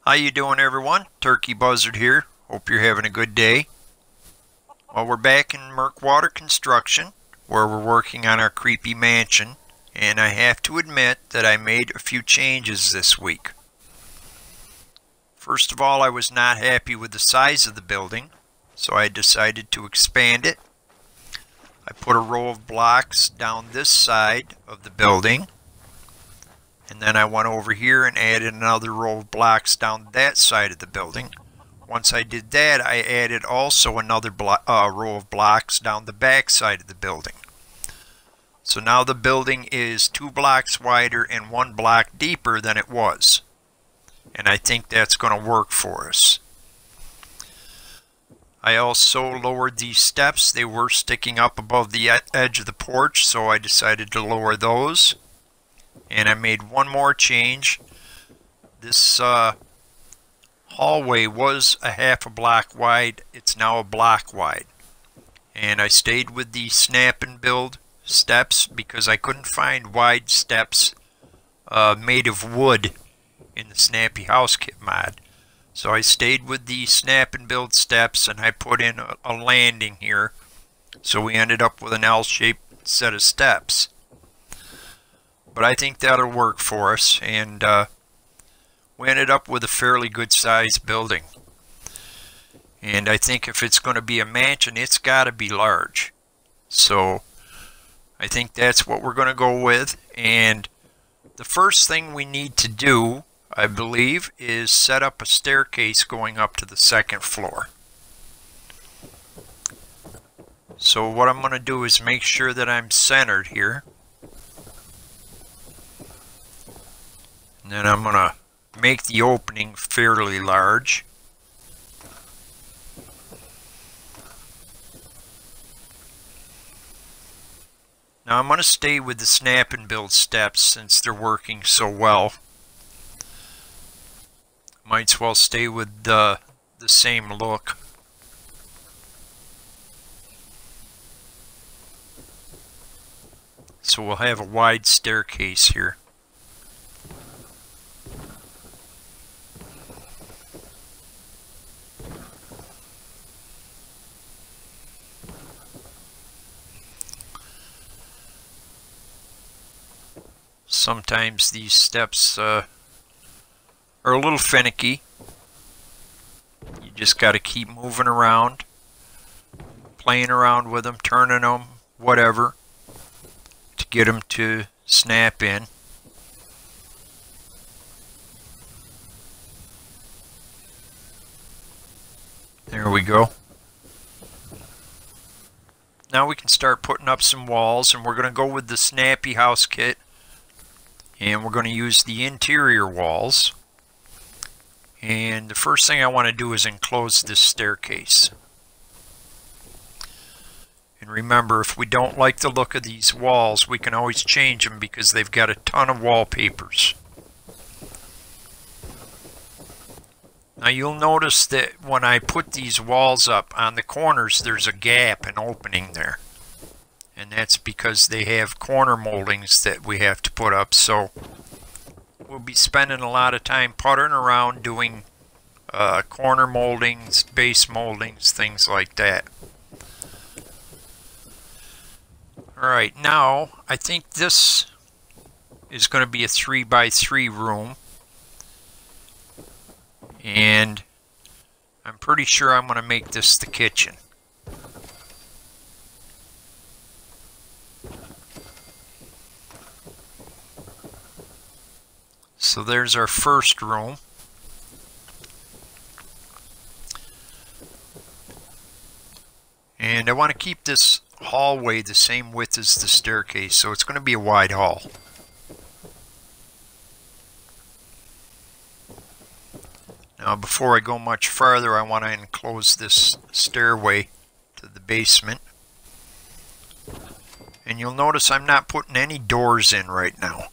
How you doing, everyone? Turkey Buzzard here. Hope you're having a good day. Well, we're back in Murkwater Construction, where we're working on our creepy mansion, and I have to admit that I made a few changes this week. First of all, I was not happy with the size of the building, so I decided to expand it. I put a row of blocks down this side of the building, and then I went over here and added another row of blocks down that side of the building. Once I did that, I added also another row of blocks down the back side of the building. So now the building is 2 blocks wider and 1 block deeper than it was. And I think that's going to work for us. I also lowered these steps. They were sticking up above the edge of the porch, so I decided to lower those. And I made one more change. This hallway was a half a block wide. It's now a block wide. And I stayed with the snap and build steps because I couldn't find wide steps made of wood in the Snappy Housekit mod. So I stayed with the snap and build steps, and I put in a landing here. So we ended up with an L-shaped set of steps. But I think that'll work for us, and we ended up with a fairly good sized building. And I think if it's going to be a mansion, it's got to be large. So I think that's what we're going to go with. And the first thing we need to do, I believe, is set up a staircase going up to the 2nd floor. So what I'm going to do is make sure that I'm centered here. And then I'm going to make the opening fairly large. Now I'm going to stay with the snap and build steps since they're working so well. Might as well stay with the same look. So we'll have a wide staircase here. Sometimes these steps are a little finicky. You just got to keep moving around, playing around with them, turning them, whatever, to get them to snap in. There we go. Now we can start putting up some walls, and we're going to go with the Snappy Housekit. And we're going to use the interior walls. And the first thing I want to do is enclose this staircase. And remember, if we don't like the look of these walls, we can always change them because they've got a ton of wallpapers. Now you'll notice that when I put these walls up on the corners, there's a gap, an opening there. And that's because they have corner moldings that we have to put up. So we'll be spending a lot of time puttering around doing corner moldings, base moldings, things like that. Alright, now I think this is going to be a 3x3 room. And I'm pretty sure I'm going to make this the kitchen. So there's our first room. And I want to keep this hallway the same width as the staircase, so it's going to be a wide hall. Now before I go much farther, I want to enclose this stairway to the basement. And you'll notice I'm not putting any doors in right now.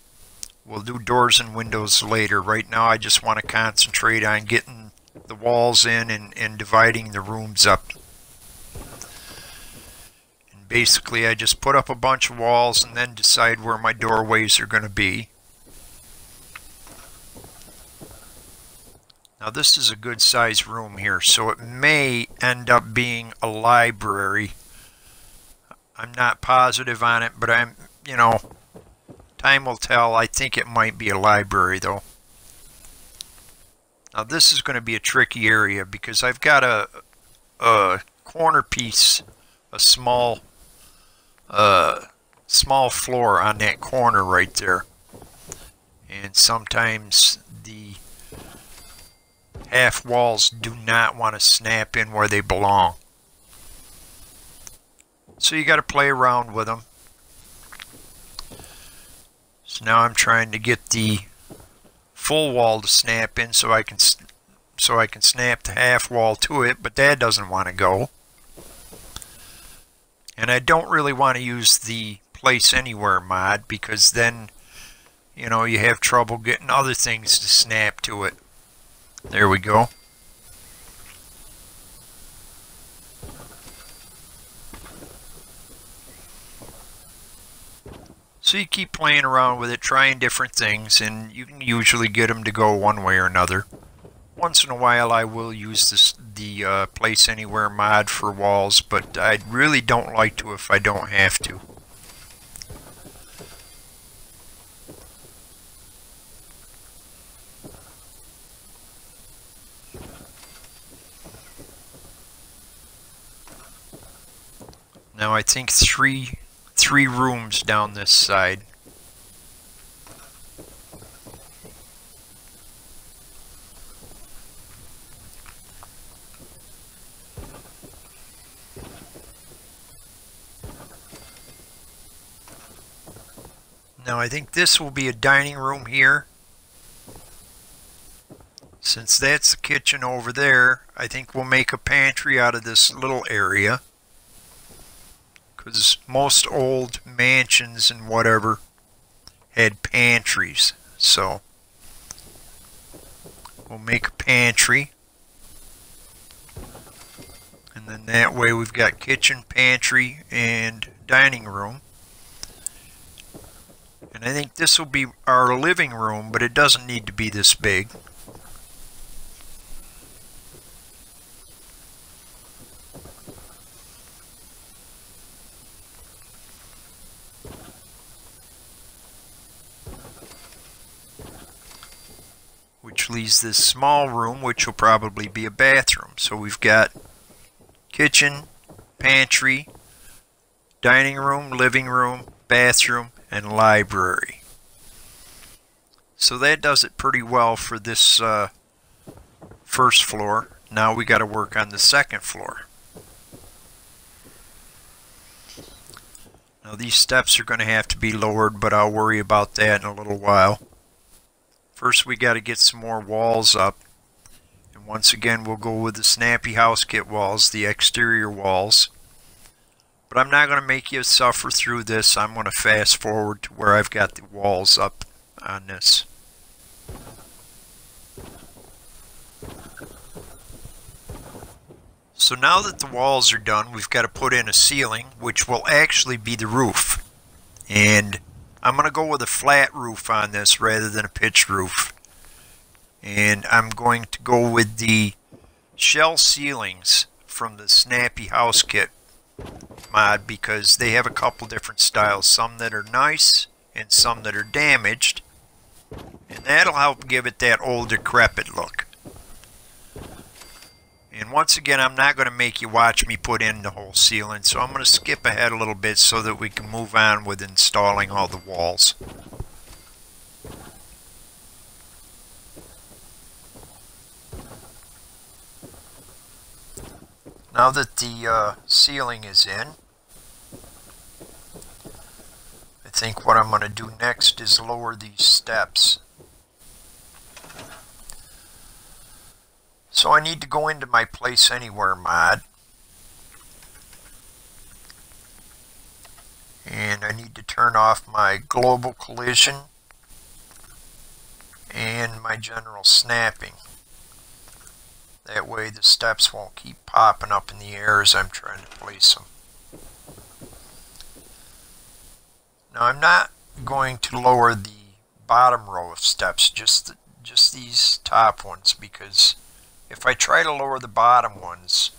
We'll do doors and windows later. Right now I just want to concentrate on getting the walls in and dividing the rooms up. And basically I just put up a bunch of walls and then decide where my doorways are going to be. Now this is a good sized room here, so it may end up being a library. I'm not positive on it, but time will tell. I think it might be a library though. Now this is going to be a tricky area because I've got a corner piece, a small floor on that corner right there. And sometimes the half walls do not want to snap in where they belong. So you got to play around with them. So now I'm trying to get the full wall to snap in so I can snap the half wall to it, but that doesn't want to go. And I don't really want to use the place anywhere mod because then you have trouble getting other things to snap to it. There we go. So you keep playing around with it, trying different things, and you can usually get them to go one way or another. Once in a while I will use the place anywhere mod for walls, but I really don't like to if I don't have to. Now I think three rooms down this side. Now I think this will be a dining room here. Since that's the kitchen over there, I think we'll make a pantry out of this little area. Because most old mansions and whatever had pantries. So we'll make a pantry. And then that way we've got kitchen, pantry, and dining room. And I think this will be our living room, but it doesn't need to be this big. Which leaves this small room, which will probably be a bathroom. So we've got kitchen, pantry, dining room, living room, bathroom, and library. So that does it pretty well for this first floor. Now we got to work on the second floor. Now these steps are going to have to be lowered, but I'll worry about that in a little while. First we got to get some more walls up. And once again we'll go with the Snappy Housekit walls, the exterior walls. But I'm not going to make you suffer through this. I'm going to fast forward to where I've got the walls up on this. So now that the walls are done, we've got to put in a ceiling, which will actually be the roof. And I'm going to go with a flat roof on this rather than a pitched roof. And I'm going to go with the shell ceilings from the Snappy Housekit mod because they have a couple different styles. Some that are nice and some that are damaged. And that'll help give it that old decrepit look. And once again, I'm not going to make you watch me put in the whole ceiling, so I'm going to skip ahead a little bit so that we can move on with installing all the walls. Now that the ceiling is in, I think what I'm going to do next is lower these steps. So I need to go into my Place Anywhere mod. And I need to turn off my global collision and my general snapping. That way the steps won't keep popping up in the air as I'm trying to place them. Now I'm not going to lower the bottom row of steps, just just these top ones, because if I try to lower the bottom ones,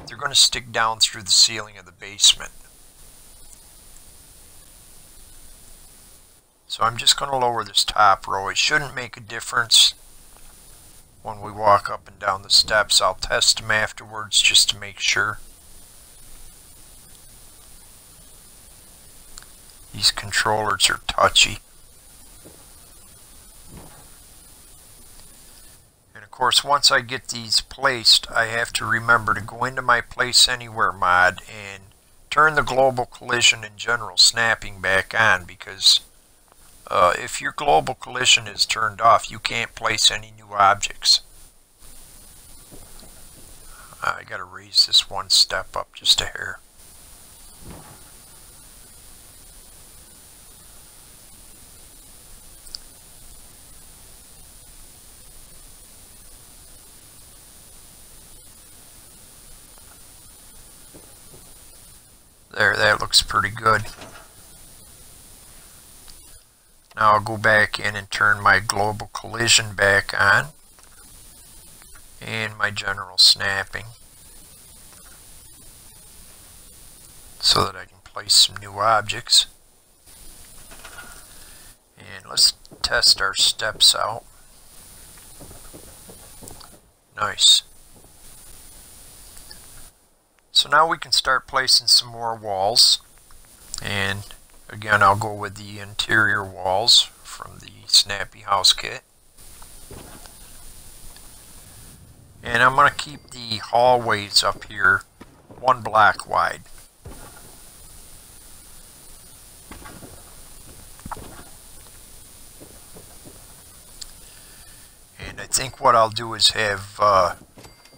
they're going to stick down through the ceiling of the basement. So I'm just going to lower this top row. It shouldn't make a difference when we walk up and down the steps. I'll test them afterwards just to make sure. These controllers are touchy. And of course, once I get these placed, I have to remember to go into my Place Anywhere mod and turn the global collision and general snapping back on, because if your global collision is turned off, you can't place any new objects. I gotta raise this one step up just a hair. There, that looks pretty good. Now I'll go back in and turn my global collision back on and my general snapping so that I can place some new objects. And let's test our steps out. Nice. So now we can start placing some more walls, and again I'll go with the interior walls from the Snappy Housekit. And I'm going to keep the hallways up here 1 block wide. And I think what I'll do is have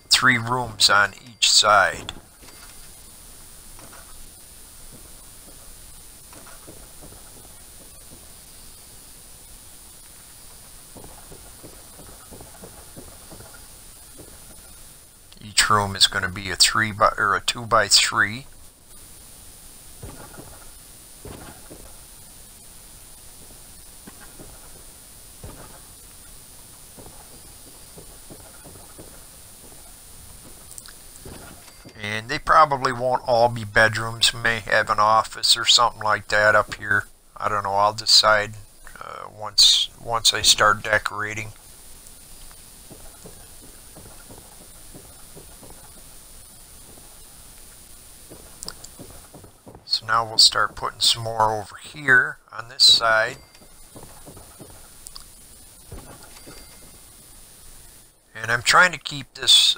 3 rooms on each side. Each room is going to be a 2 by 3. And they probably won't all be bedrooms. May have an office or something like that up here. I don't know. I'll decide once I start decorating. So now we'll start putting some more over here on this side. And I'm trying to keep this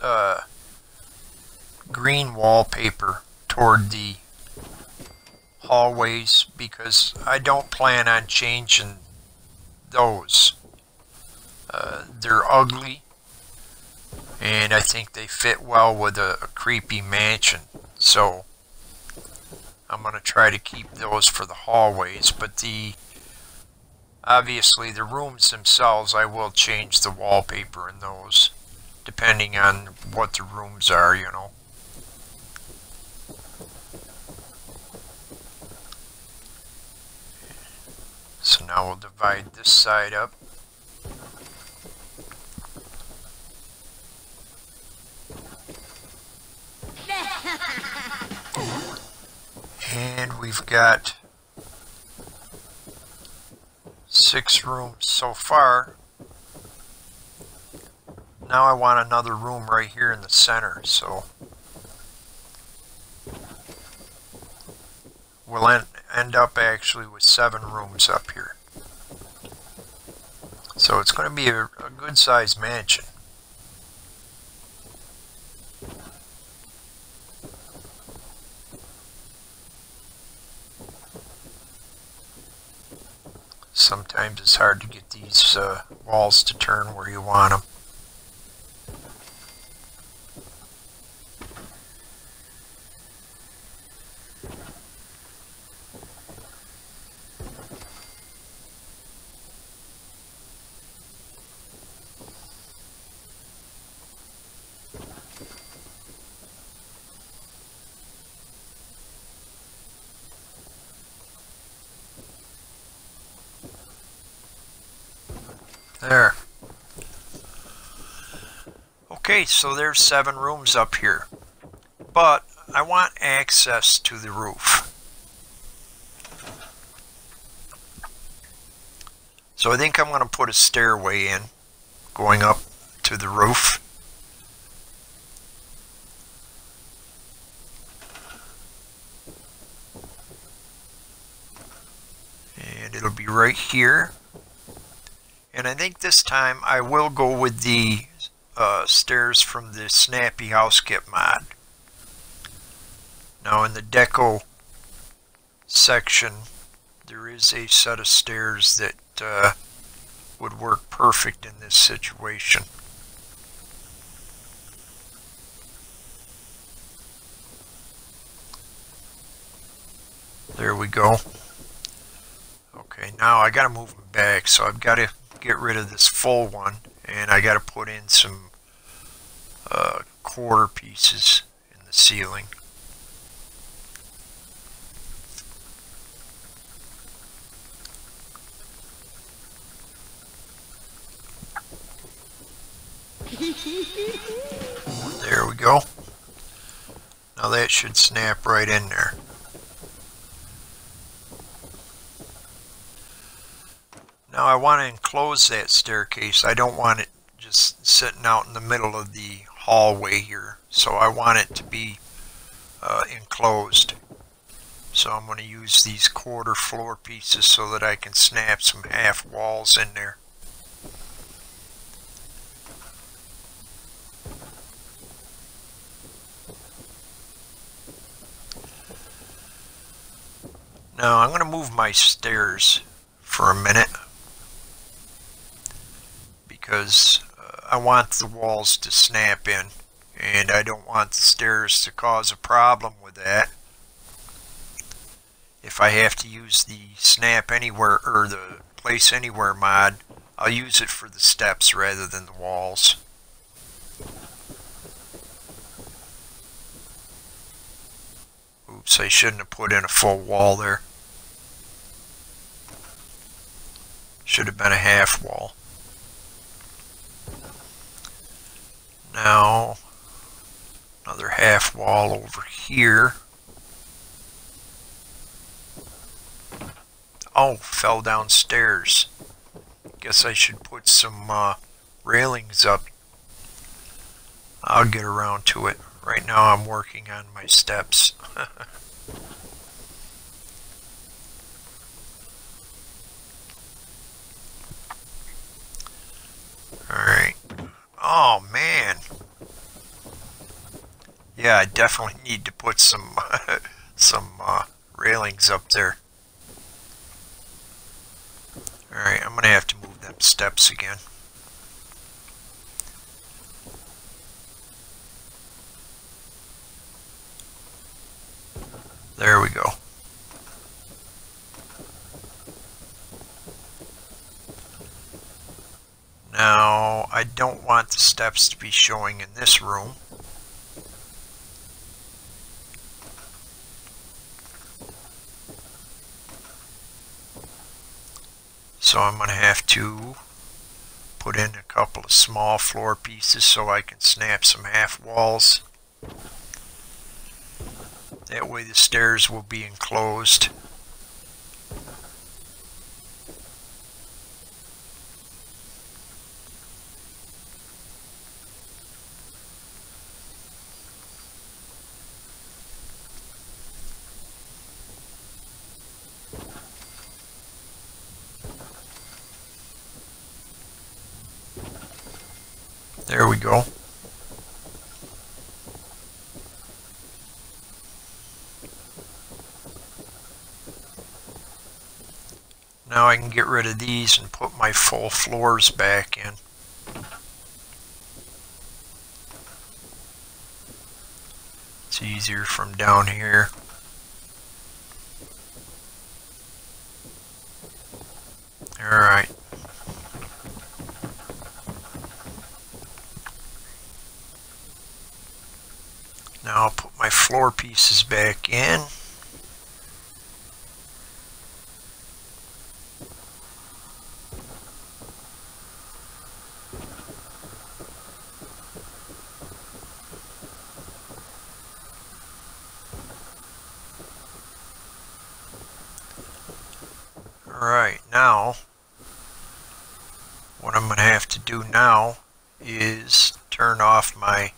green wallpaper toward the hallways because I don't plan on changing those. They're ugly, and I think they fit well with a creepy mansion. So I'm going to try to keep those for the hallways, but obviously the rooms themselves, I will change the wallpaper in those, depending on what the rooms are, you know. So now we'll divide this side up. And we've got 6 rooms so far. Now I want another room right here in the center, so we'll end up actually with 7 rooms up here. So it's going to be a good sized mansion. Sometimes it's hard to get these walls to turn where you want them. There. Okay, so there's 7 rooms up here, but I want access to the roof. So I think I'm going to put a stairway in, going up to the roof. And it'll be right here. And I think this time I will go with the stairs from the Snappy Housekit mod. Now in the deco section, there is a set of stairs that would work perfect in this situation. There we go. Okay, now I gotta move them back, so I've got to get rid of this full one, and I gotta put in some quarter pieces in the ceiling. There we go. Now that should snap right in there. Now I want to enclose that staircase. I don't want it just sitting out in the middle of the hallway here. So I want it to be enclosed. So I'm going to use these quarter floor pieces so that I can snap some half walls in there. Now I'm going to move my stairs for a minute because I want the walls to snap in, and I don't want the stairs to cause a problem with that. If I have to use the snap anywhere or the place anywhere mod, I'll use it for the steps rather than the walls. Oops, I shouldn't have put in a full wall there. Should have been a half wall. Now, another half wall over here. Oh, fell downstairs. Guess I should put some railings up. I'll get around to it. Right now I'm working on my steps. Alright. Oh man. Yeah, I definitely need to put some railings up there. Alright, I'm gonna have to move them steps again. There we go. Now, I don't want the steps to be showing in this room. So I'm going to have to put in a couple of small floor pieces so I can snap some half walls. That way the stairs will be enclosed. There we go. Now I can get rid of these and put my full floors back in. It's easier from down here. Alright. Now I'll put my floor pieces back in. Alright, now what I'm going to have to do now is turn off my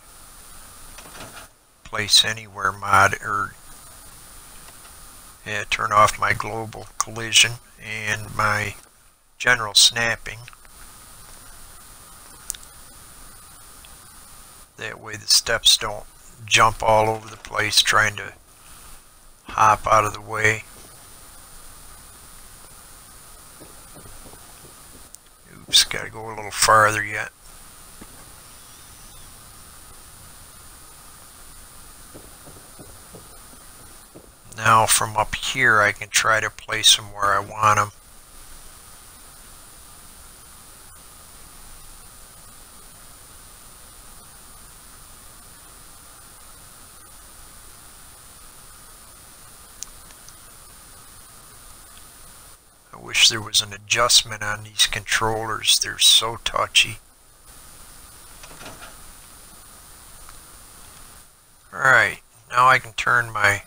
place anywhere mod, or turn off my global collision and my general snapping. That way the steps don't jump all over the place trying to hop out of the way. Oops, gotta go a little farther yet. Now from up here I can try to place them where I want them. I wish there was an adjustment on these controllers. They're so touchy. Alright, now I can turn my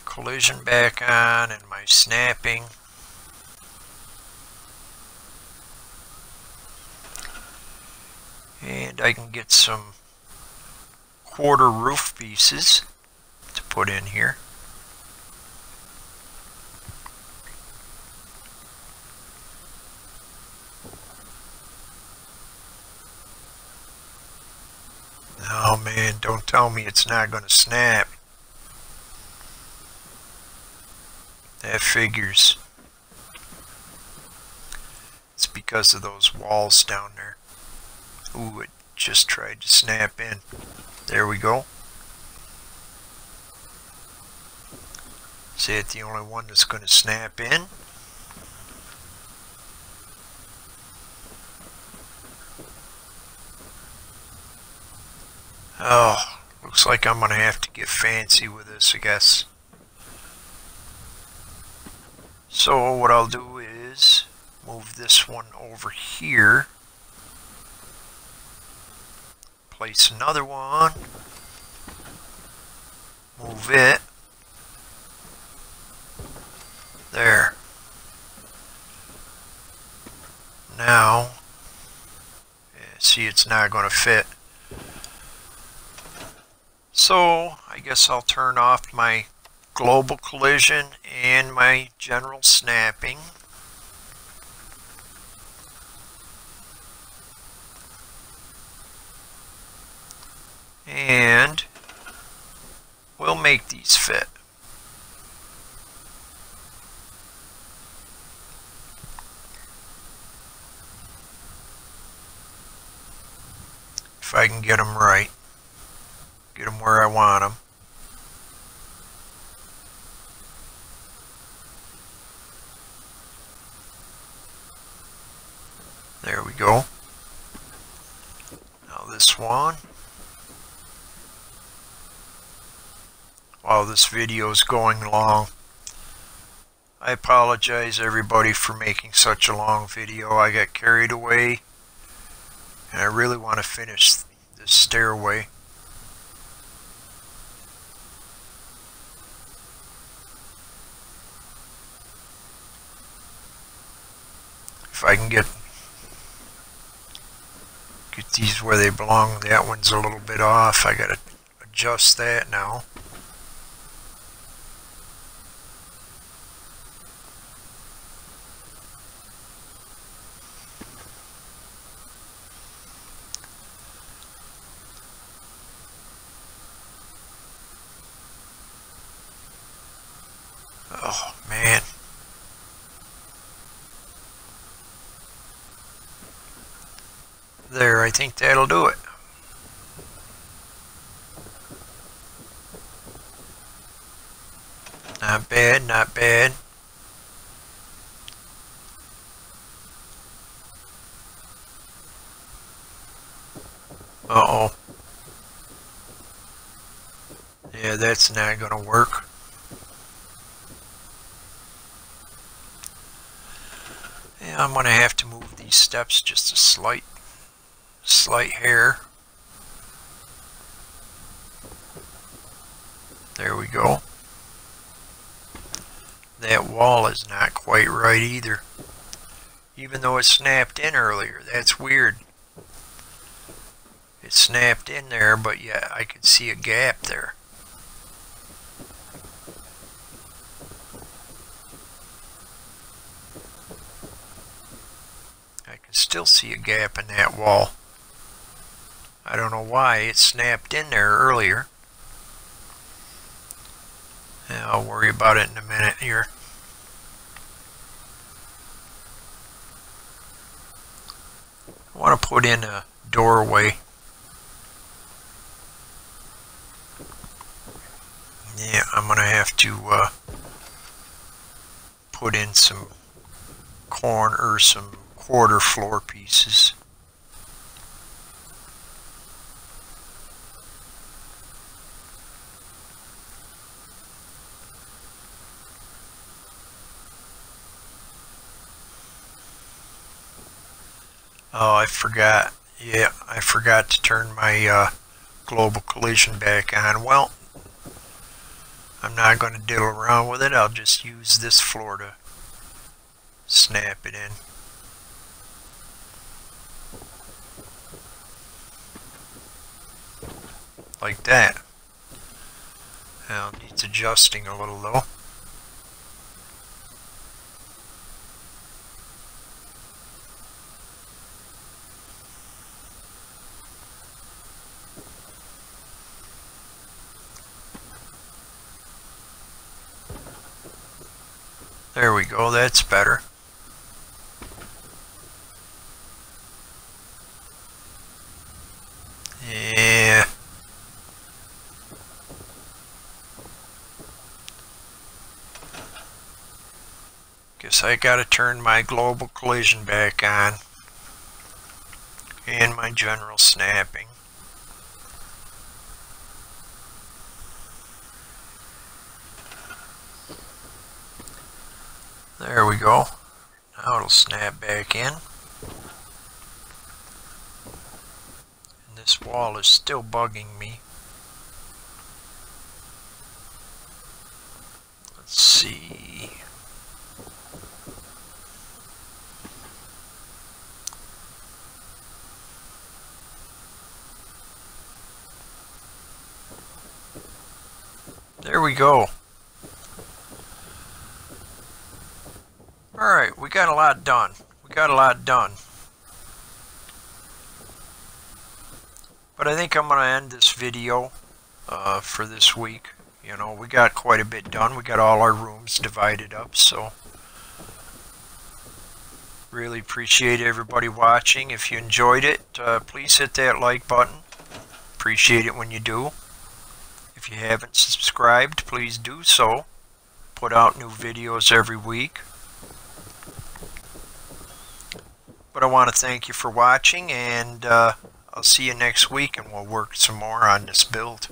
collision back on and my snapping. And I can get some quarter roof pieces to put in here. Oh man, don't tell me it's not going to snap. That figures. It's because of those walls down there. Ooh, it just tried to snap in. There we go. Is that the only one that's going to snap in? Oh, looks like I'm going to have to get fancy with this, I guess. So what I'll do is move this one over here. Place another one. Move it. There. Now, see, it's not going to fit. So I guess I'll turn off my global collision and my general snapping. And we'll make these fit. If I can get them right. Get them where I want them. There we go. Now this one. Wow, this video is going long. I apologize everybody for making such a long video. I got carried away and I really want to finish this stairway. If I can get these where they belong. That one's a little bit off. I gotta adjust that now. Oh man. There, I think that'll do it. Not bad, not bad. Uh-oh. Yeah, that's not gonna work. Yeah, I'm gonna have to move these steps just a slight hair. There we go. That wall is not quite right either. Even though it snapped in earlier. That's weird. It snapped in there, but yeah, I could see a gap there. I can still see a gap in that wall. I don't know why it snapped in there earlier. Yeah, I'll worry about it in a minute here. I want to put in a doorway. Yeah, I'm going to have to put in some some quarter floor pieces. Oh, I forgot. Yeah, I forgot to turn my global collision back on. Well, I'm not going to diddle around with it. I'll just use this floor to snap it in. Like that. Now, it needs adjusting a little though. There we go, that's better. Yeah. Guess I gotta turn my global collision back on. And my general snapping. There we go. Now it'll snap back in. And this wall is still bugging me. Let's see. There we go. Alright, we got a lot done. But I think I'm going to end this video for this week. You know, we got quite a bit done. We got all our rooms divided up, so really appreciate everybody watching. If you enjoyed it, please hit that like button. Appreciate it when you do. If you haven't subscribed, please do so. Put out new videos every week. But I want to thank you for watching, and I'll see you next week, and we'll work some more on this build.